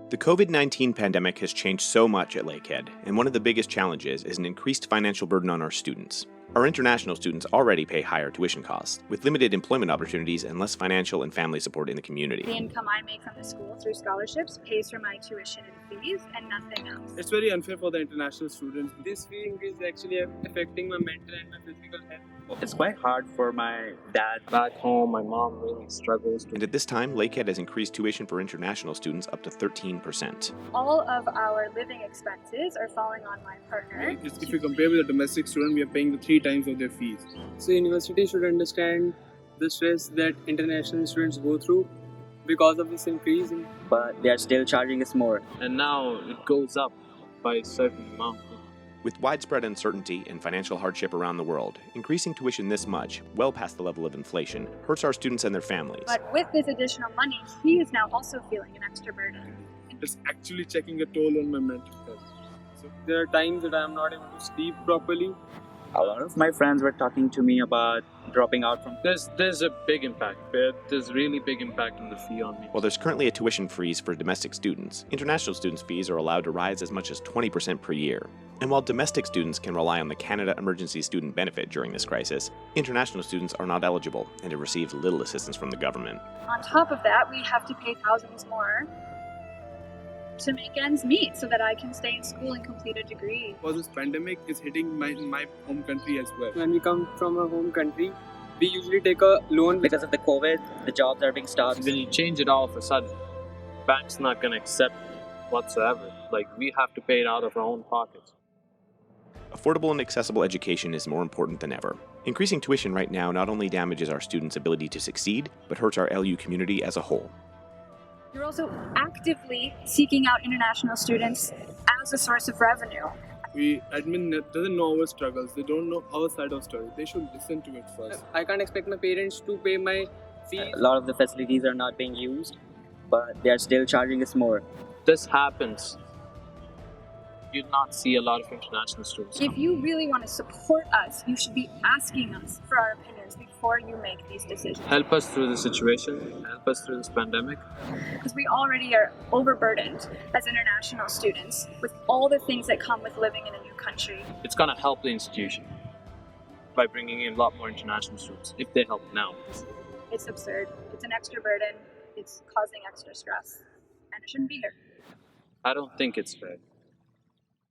The COVID-19 pandemic has changed so much at Lakehead, and one of the biggest challenges is an increased financial burden on our students. Our international students already pay higher tuition costs, with limited employment opportunities and less financial and family support in the community. The income I make from the school through scholarships pays for my tuition and fees and nothing else. It's very unfair for the international students. This fee increase is actually affecting my mental and my physical health. It's quite hard for my dad. Back home, my mom really struggles. And at this time, Lakehead has increased tuition for international students up to 13%. All of our living expenses are falling on my partner. If you compare with a domestic student, we are paying the 3 times of their fees. So university should understand the stress that international students go through because of this increase. But they are still charging us more. And now it goes up by a certain amount. With widespread uncertainty and financial hardship around the world, increasing tuition this much, well past the level of inflation, hurts our students and their families. But with this additional money, he is now also feeling an extra burden. It's actually taking a toll on my mental health. So there are times that I am not able to sleep properly. A lot of my friends were talking to me about dropping out from. There's a big impact. There's really big impact on the fee on me. While there's currently a tuition freeze for domestic students, international students' fees are allowed to rise as much as 20% per year. And while domestic students can rely on the Canada Emergency Student Benefit during this crisis, international students are not eligible and have received little assistance from the government. On top of that, we have to pay thousands more to make ends meet so that I can stay in school and complete a degree. Because this pandemic is hitting my home country as well. When we come from our home country, we usually take a loan. Because of the COVID, the jobs are being stopped. When you change it all of a sudden, bank's not going to accept whatsoever. Like, we have to pay it out of our own pockets. Affordable and accessible education is more important than ever. Increasing tuition right now not only damages our students' ability to succeed, but hurts our LU community as a whole. You're also actively seeking out international students as a source of revenue. Admin doesn't know our struggles. They don't know our side of story. They should listen to it first. I can't expect my parents to pay my fees. A lot of the facilities are not being used, but they are still charging us more. This happens. You not see a lot of international students. If you really want to support us, you should be asking us for our opinions before you make these decisions. Help us through the situation. Help us through this pandemic. Because we already are overburdened as international students with all the things that come with living in a new country. It's going to help the institution by bringing in a lot more international students, if they help now. It's absurd. It's an extra burden. It's causing extra stress. And it shouldn't be here. I don't think it's fair.